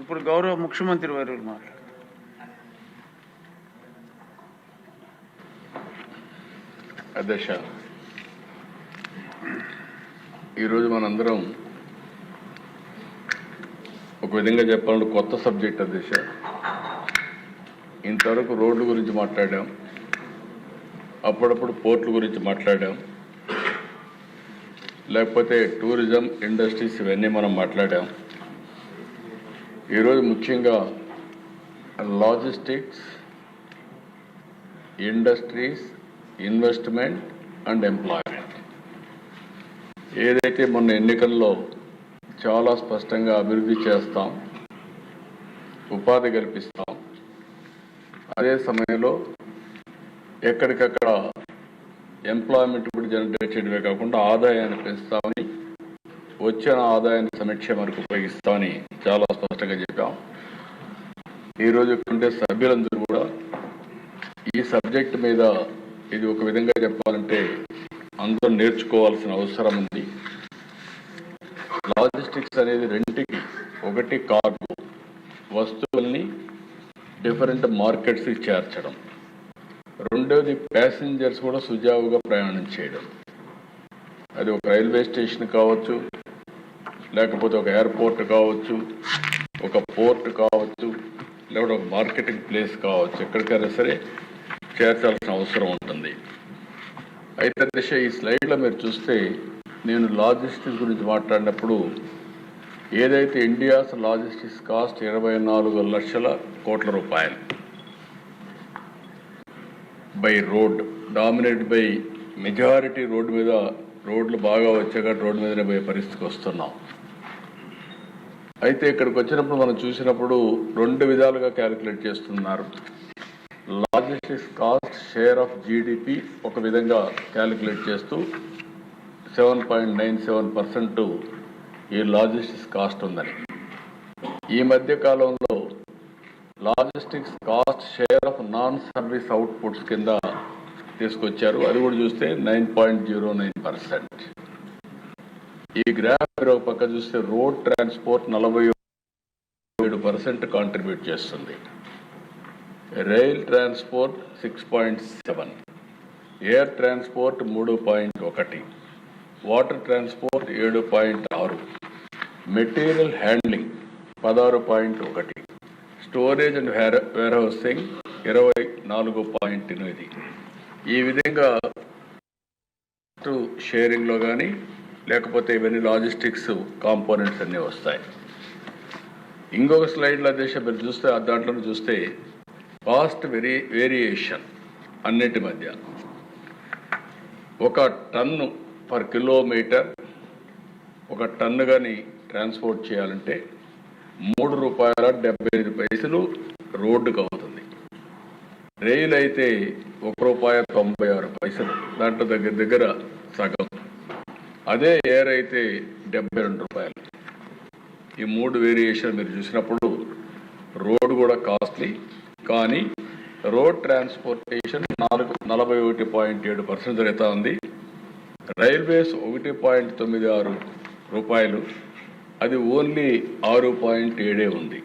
ఇప్పుడు గౌరవ ముఖ్యమంత్రి వారు మాట్లాడారు. అధ్యక్ష, ఈరోజు మనందరం ఒక విధంగా చెప్పాలంటే కొత్త సబ్జెక్ట్ అధ్యక్ష. ఇంతవరకు రోడ్ల గురించి మాట్లాడాం, అప్పుడప్పుడు పోర్టుల గురించి మాట్లాడాం, లేకపోతే టూరిజం ఇండస్ట్రీస్ ఇవన్నీ మనం మాట్లాడాం. ఈరోజు ముఖ్యంగా logistics, industries, investment and employment ఏదైతే మొన్న ఎన్నికల్లో చాలా స్పష్టంగా అభివృద్ధి చేస్తాం, ఉపాధి కల్పిస్తాం, అదే సమయంలో ఎక్కడికక్కడ ఎంప్లాయ్మెంట్ కూడా జనరేట్ చేయడమే కాకుండా ఆదాయాన్ని పెంచుతామని, వచ్చిన ఆదాయాన్ని సమీక్ష వరకు ఉపయోగిస్తామని చాలా స్పష్టంగా చెప్పాం. ఈరోజు ఉండే సభ్యులందరూ కూడా ఈ సబ్జెక్ట్ మీద ఇది ఒక విధంగా చెప్పాలంటే అందరూ నేర్చుకోవాల్సిన అవసరం ఉంది. లాజిస్టిక్స్ అనేది రెండుకి, ఒకటి కార్గో వస్తువుల్ని డిఫరెంట్ మార్కెట్స్కి చేర్చడం, రెండోది ప్యాసింజర్స్ కూడా సుజావుగా ప్రయాణం చేయడం. అది ఒక రైల్వే స్టేషన్ కావచ్చు, లేకపోతే ఒక ఎయిర్పోర్ట్ కావచ్చు, ఒక పోర్ట్ కావచ్చు, లేకపోతే ఒక మార్కెటింగ్ ప్లేస్ కావచ్చు, ఎక్కడికైనా సరే చేర్చాల్సిన అవసరం ఉంటుంది. అయితే దిశ ఈ స్లైడ్లో మీరు చూస్తే నేను లాజిస్టిక్స్ గురించి మాట్లాడినప్పుడు ఏదైతే ఇండియాస్ లాజిస్టిక్స్ కాస్ట్ 24 లక్షల కోట్ల రూపాయలు by road, dominate by majority road మీద, రోడ్లు బాగా వచ్చాక రోడ్డు మీదనే పోయే పరిస్థితికి వస్తున్నాం. అయితే ఇక్కడికి వచ్చినప్పుడు మనం చూసినప్పుడు రెండు విధాలుగా క్యాలిక్యులేట్ చేస్తున్నారు. Logistics cost share of GDP ఒక విధంగా క్యాలిక్యులేట్ చేస్తూ 7.97% ఈ లాజిస్టిక్స్ కాస్ట్ ఉందని. ఈ మధ్య కాలంలో logistics cost share of non service outputs కింద తీసుకొచ్చారు. అది కూడా చూస్తే 9.09%. ఈ గ్రాఫ్ ఒక పక్క చూస్తే రోడ్ ట్రాన్స్పోర్ట్ 47% కాంట్రిబ్యూట్ చేస్తుంది, rail transport 6.7, air transport 3.1, water transport 7.6, material handling 16.1, storage and warehousing 24.8. ఈ విధంగా షేరింగ్లో కానీ లేకపోతే ఇవన్నీ లాజిస్టిక్స్ కాంపోనెంట్స్ అన్నీ వస్తాయి. ఇంకొక స్లైడ్లో దేశం మీరు చూస్తే దాంట్లో చూస్తే కాస్ట్ వేరియేషన్ అన్నిటి మధ్య ఒక టన్ను పర్ కిలోమీటర్, ఒక టన్ను కానీ ట్రాన్స్పోర్ట్ చేయాలంటే ₹3.75 రోడ్డుకు అవుతుంది. రైలు అయితే ₹1.96, దాంట్లో దగ్గర సగం. అదే ఎయిర్ అయితే ₹72. ఈ మూడు వేరియేషన్ మీరు చూసినప్పుడు రోడ్ కూడా కాస్ట్లీ, కానీ రోడ్ ట్రాన్స్పోర్టేషన్ 41.7% జరుగుతూ ఉంది. రైల్వేస్ ₹1.96, అది ఓన్లీ 6.7 ఉంది.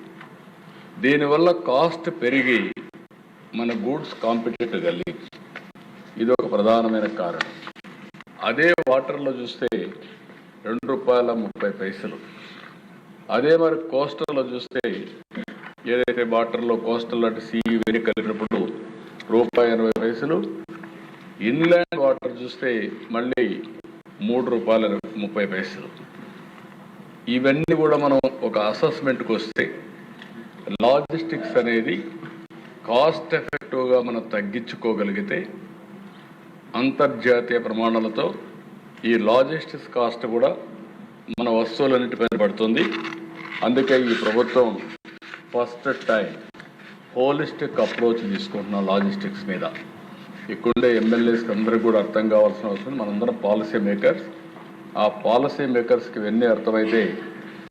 దీనివల్ల కాస్ట్ పెరిగి మన గూడ్స్ కాంపిటేటివ్ కలిగి, ఇది ఒక ప్రధానమైన కారణం. అదే వాటర్లో చూస్తే ₹2.30. అదే మరి కోస్టల్లో చూస్తే ఏదైతే వాటర్లో కోస్టల్ అంటే సీ వెరీ కలిగినప్పుడు ₹1.80. ఇన్లాండ్ వాటర్ చూస్తే మళ్ళీ ₹3.30. ఇవన్నీ కూడా మనం ఒక అసెస్మెంట్కి వస్తే లాజిస్టిక్స్ అనేది కాస్ట్ ఎఫెక్టివ్గా మనం తగ్గించుకోగలిగితే అంతర్జాతీయ ప్రమాణాలతో ఈ లాజిస్టిక్స్ కాస్ట్ కూడా మన వస్తువులన్నిటిపైన పడుతుంది. అందుకే ఈ ప్రభుత్వం ఫస్ట్ టైం హోలిస్టిక్ అప్రోచ్ తీసుకుంటున్నాం లాజిస్టిక్స్ మీద. ఇక్కడుండే ఎమ్మెల్యేస్కి అందరికీ కూడా అర్థం కావాల్సిన అవసరం. మనందరం పాలసీ మేకర్స్. ఆ పాలసీ మేకర్స్కి ఇవన్నీ అర్థమైతే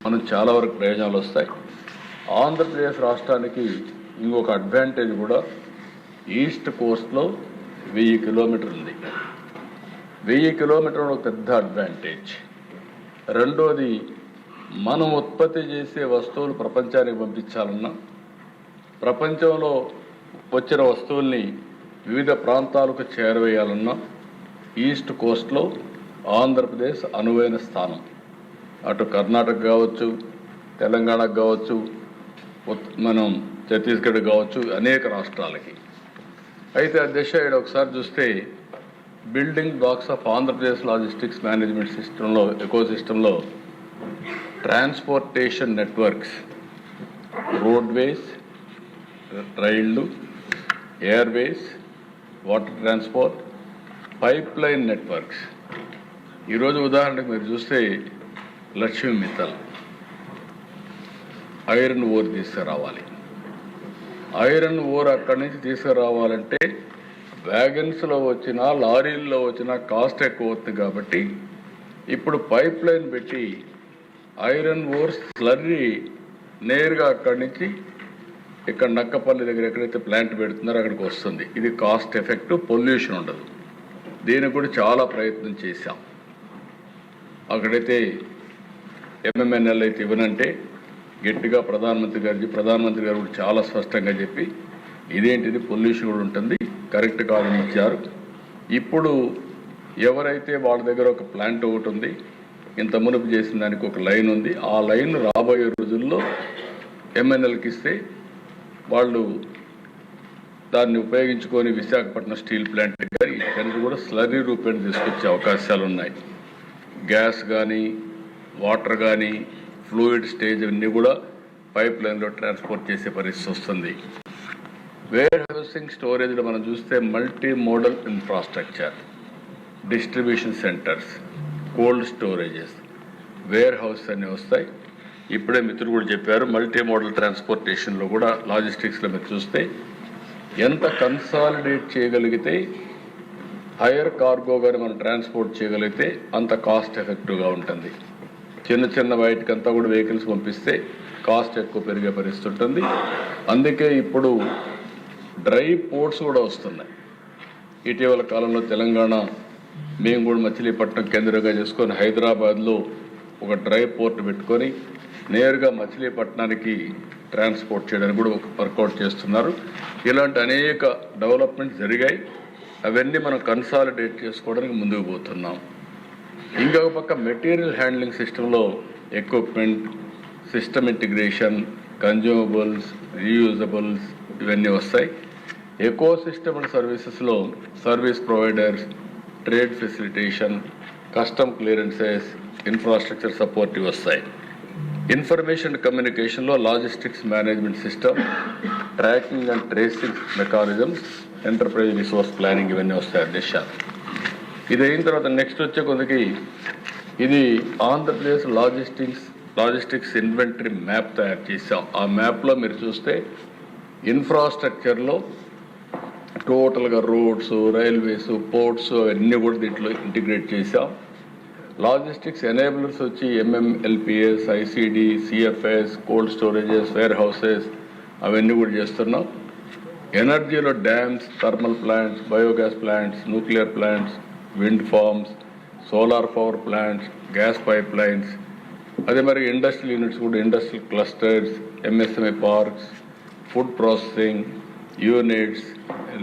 మనం చాలా వరకు ప్రయోజనాలు వస్తాయి. ఆంధ్రప్రదేశ్ రాష్ట్రానికి ఇంకొక అడ్వాంటేజ్ కూడా ఈస్ట్ కోస్ట్లో 1000 కిలోమీటర్లు ఉంది. 1000 కిలోమీటర్లు ఒక పెద్ద అడ్వాంటేజ్. రెండోది మనం ఉత్పత్తి చేసే వస్తువులు ప్రపంచానికి పంపించాలన్నా, ప్రపంచంలో వచ్చిన వస్తువుల్ని వివిధ ప్రాంతాలకు చేరవేయాలన్నా ఈస్ట్ కోస్ట్లో ఆంధ్రప్రదేశ్ అనువైన స్థానం. అటు కర్ణాటక కావచ్చు, తెలంగాణకు కావచ్చు, మనం ఛత్తీస్గఢ్ కావచ్చు, అనేక రాష్ట్రాలకి. అయితే అధ్యక్ష ఇక్కడ ఒకసారి చూస్తే building blocks of Andhra Pradesh logistics management సిస్టంలో, ఎకో సిస్టంలో ట్రాన్స్పోర్టేషన్ నెట్వర్క్స్, రోడ్వేస్, రైళ్లు, Airways, water transport, pipe line networks. ఈరోజు ఉదాహరణకు మీరు చూస్తే లక్ష్మీ మిత్తల్ ఐరన్ ఓర్ తీసుకురావాలి. ఐరన్ ఓర్ అక్కడి నుంచి తీసుకురావాలంటే వ్యాగన్స్లో వచ్చినా లారీల్లో వచ్చినా కాస్ట్ ఎక్కువ అవుతుంది. కాబట్టి ఇప్పుడు పైప్ లైన్ పెట్టి ఐరన్ ఓర్ స్లర్రీ నేరుగా అక్కడి నుంచి ఇక్కడ నక్కపల్లి దగ్గర ఎక్కడైతే ప్లాంట్ పెడుతున్నారో అక్కడికి వస్తుంది. ఇది కాస్ట్ ఎఫెక్టివ్, పొల్యూషన్ ఉండదు. దీనికి కూడా చాలా ప్రయత్నం చేశాం. అక్కడైతే ఎంఎంఎన్ఎల్ అయితే ఇవ్వనంటే గట్టిగా ప్రధానమంత్రి గారు కూడా చాలా స్పష్టంగా చెప్పి ఇదేంటిది పొల్యూషన్ కూడా ఉంటుంది, కరెక్ట్ కాదని ఇచ్చారు. ఇప్పుడు ఎవరైతే వాళ్ళ దగ్గర ఒక ప్లాంట్ ఒకటి ఉంది, ఇంత మునుపు చేసిన దానికి ఒక లైన్ ఉంది, ఆ లైన్ రాబోయే రోజుల్లో ఎంఎన్ఎల్కి ఇస్తే వాళ్ళు దాన్ని ఉపయోగించుకొని విశాఖపట్నం స్టీల్ ప్లాంట్ కానీ ఇక్కడికి కూడా స్లరీ రూపేణ తీసుకొచ్చే అవకాశాలు ఉన్నాయి. గ్యాస్ కానీ, వాటర్ కానీ, ఫ్లూయిడ్ స్టేజ్ అన్నీ కూడా పైప్ లైన్లో ట్రాన్స్పోర్ట్ చేసే పరిస్థితి వస్తుంది. వేర్ హౌసింగ్ స్టోరేజ్లో మనం చూస్తే multimodal infrastructure, distribution centres, cold storages, warehouse అన్నీ వస్తాయి. ఇప్పుడే మిత్రులు కూడా చెప్పారు, మల్టీ మోడల్ ట్రాన్స్పోర్టేషన్లో కూడా లాజిస్టిక్స్లో మీరు చూస్తే ఎంత కన్సాలిడేట్ చేయగలిగితే, హైయర్ కార్గో కానీ మనం ట్రాన్స్పోర్ట్ చేయగలిగితే అంత కాస్ట్ ఎఫెక్టివ్గా ఉంటుంది. చిన్న చిన్న వాటికంతా కూడా వెహికల్స్ పంపిస్తే కాస్ట్ ఎక్కువ పెరిగే పరిస్థితి ఉంటుంది. అందుకే ఇప్పుడు డ్రై పోర్ట్స్ కూడా వస్తున్నాయి. ఇటీవల కాలంలో తెలంగాణ, మేము కూడా మచిలీపట్నం కేంద్రంగా చేసుకొని హైదరాబాద్లో ఒక డ్రై పోర్ట్ పెట్టుకొని నేరుగా మచిలీపట్నానికి ట్రాన్స్పోర్ట్ చేయడానికి కూడా ఒక వర్కౌట్ చేస్తున్నారు. ఇలాంటి అనేక డెవలప్మెంట్ జరిగాయి. అవన్నీ మనం కన్సాలిడేట్ చేసుకోవడానికి ముందుకు పోతున్నాం. ఇంకొక పక్క మెటీరియల్ హ్యాండ్లింగ్ సిస్టంలో equipment, system integration, consumables, reusables ఇవన్నీ వస్తాయి. ఎకో సిస్టమ్ అండ్ సర్వీసెస్లో service providers, trade facilitation, custom clearances, infrastructure support వస్తాయి. ఇన్ఫర్మేషన్ కమ్యూనికేషన్లో logistics management system, tracking and tracing mechanisms, enterprise resource planning ఇవన్నీ వస్తాయి అధ్యక్ష. ఇది అయిన తర్వాత నెక్స్ట్ వచ్చే కొందకి ఇది ఆంధ్రప్రదేశ్ లాజిస్టిక్స్ ఇన్వెంటరీ మ్యాప్ తయారు చేసాం. ఆ మ్యాప్లో మీరు చూస్తే ఇన్ఫ్రాస్ట్రక్చర్లో టోటల్గా రోడ్స్, రైల్వేస్, పోర్ట్స్ అవన్నీ కూడా దీంట్లో ఇంటిగ్రేట్ చేసాం. లాజిస్టిక్స్ ఎనేబులర్స్ వచ్చి MMLPs, ICD, CFS, cold storages, warehouses అవన్నీ కూడా చేస్తున్నాం. ఎనర్జీలో dams, thermal plants, biogas plants, nuclear plants, wind farms, solar power plants, gas pipelines, అదే మరి ఇండస్ట్రియల్ యూనిట్స్ కూడా industrial clusters, MSME parks, food processing units,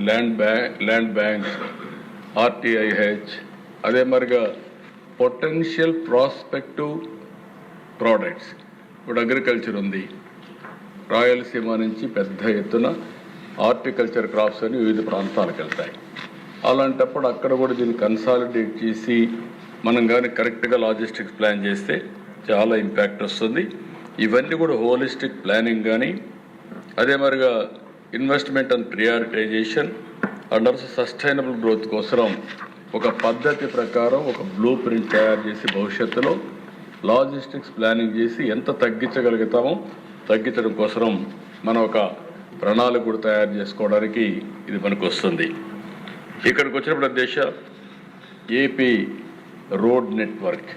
land banks, RTIH, అదే మరిగా potential prospective products. ఇప్పుడు అగ్రికల్చర్ ఉంది, రాయలసీమ నుంచి పెద్ద ఎత్తున హార్టికల్చర్ క్రాప్స్ అని వివిధ ప్రాంతాలకు వెళ్తాయి. అలాంటప్పుడు అక్కడ కూడా దీన్ని కన్సాలిడేట్ చేసి మనం కానీ కరెక్ట్గా లాజిస్టిక్స్ ప్లాన్ చేస్తే చాలా ఇంపాక్ట్ వస్తుంది. ఇవన్నీ కూడా హోలిస్టిక్ ప్లానింగ్ కానీ, అదే మరిగా investment and prioritisation under sustainable growth కోసం ఒక పద్ధతి ప్రకారం ఒక బ్లూ ప్రింట్ తయారు చేసి భవిష్యత్తులో లాజిస్టిక్స్ ప్లానింగ్ చేసి ఎంత తగ్గించగలుగుతామో తగ్గించడం కోసం మనం ఒక ప్రణాళిక కూడా తయారు చేసుకోవడానికి ఇది మనకు వస్తుంది. ఇక్కడికి వచ్చినప్పుడు దేశ ఏపీ రోడ్ నెట్వర్క్,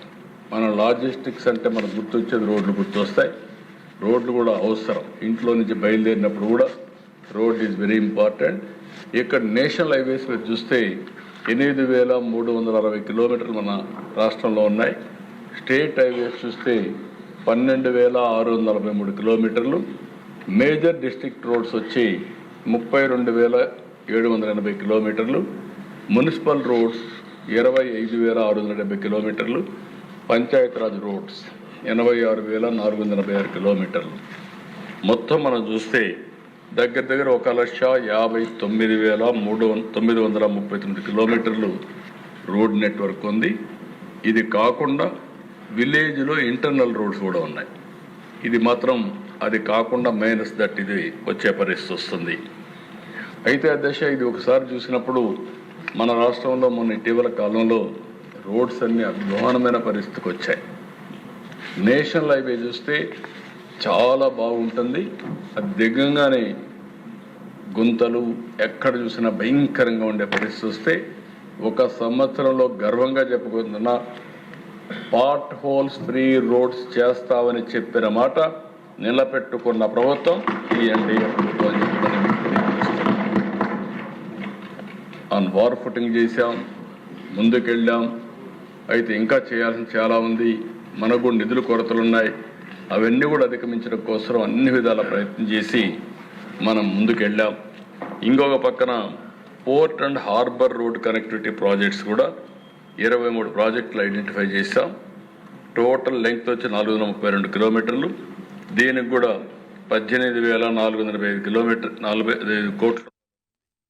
మన లాజిస్టిక్స్ అంటే మనకు గుర్తొచ్చేది రోడ్లు గుర్తొస్తాయి. రోడ్లు కూడా అవసరం. ఇంట్లో నుంచి బయలుదేరినప్పుడు కూడా రోడ్ ఈజ్ వెరీ ఇంపార్టెంట్. ఇక్కడ నేషనల్ హైవేస్ మీరు చూస్తే 8,360 కిలోమీటర్లు మన రాష్ట్రంలో ఉన్నాయి. స్టేట్ హైవేస్ చూస్తే 12,643 కిలోమీటర్లు, మేజర్ డిస్ట్రిక్ట్ రోడ్స్ వచ్చి 32,780 కిలోమీటర్లు, మున్సిపల్ రోడ్స్ 25,670 కిలోమీటర్లు, పంచాయతీరాజ్ రోడ్స్ 86,486 కిలోమీటర్లు. మొత్తం మనం చూస్తే దగ్గర 1,59,939 కిలోమీటర్లు రోడ్ నెట్వర్క్ ఉంది. ఇది కాకుండా విలేజ్లో ఇంటర్నల్ రోడ్స్ కూడా ఉన్నాయి. ఇది మాత్రం అది కాకుండా మైనస్ దట్ ఇది వచ్చే పరిస్థితి వస్తుంది. అయితే అధ్యక్ష, ఇది ఒకసారి చూసినప్పుడు మన రాష్ట్రంలో మొన్న ఇటీవల కాలంలో రోడ్స్ అన్ని అధ్వానమైన పరిస్థితికి వచ్చాయి. నేషనల్ హైవే చూస్తే చాలా బాగుంటుంది, అది దిగంగానే గుంతలు ఎక్కడ చూసినా భయంకరంగా ఉండే పరిస్థితి వస్తే ఒక సంవత్సరంలో గర్వంగా చెప్పుకుంటున్నా పార్ట్ హోల్స్ ఫ్రీ రోడ్స్ చేస్తామని చెప్పిన మాట నిలబెట్టుకున్న ప్రభుత్వం ఈ ఎన్డీఏ ప్రభుత్వం అని చెప్పని ఆన్ వార్ ఫుటింగ్ చేశాం, ముందుకెళ్ళాం. అయితే ఇంకా చేయాల్సిన చాలా ఉంది. మనకు కూడా నిధుల కొరతలు ఉన్నాయి. అవన్నీ కూడా అధిగమించడం కోసం అన్ని విధాల ప్రయత్నం చేసి మనం ముందుకెళ్ళాం. ఇంకొక పక్కన port and harbour road connectivity projects కూడా 23 ప్రాజెక్టులు ఐడెంటిఫై చేశాం. టోటల్ లెంగ్త్ వచ్చి 432 కిలోమీటర్లు. దీనికి కూడా 18,485 కిలోమీటర్ 45 కోట్లు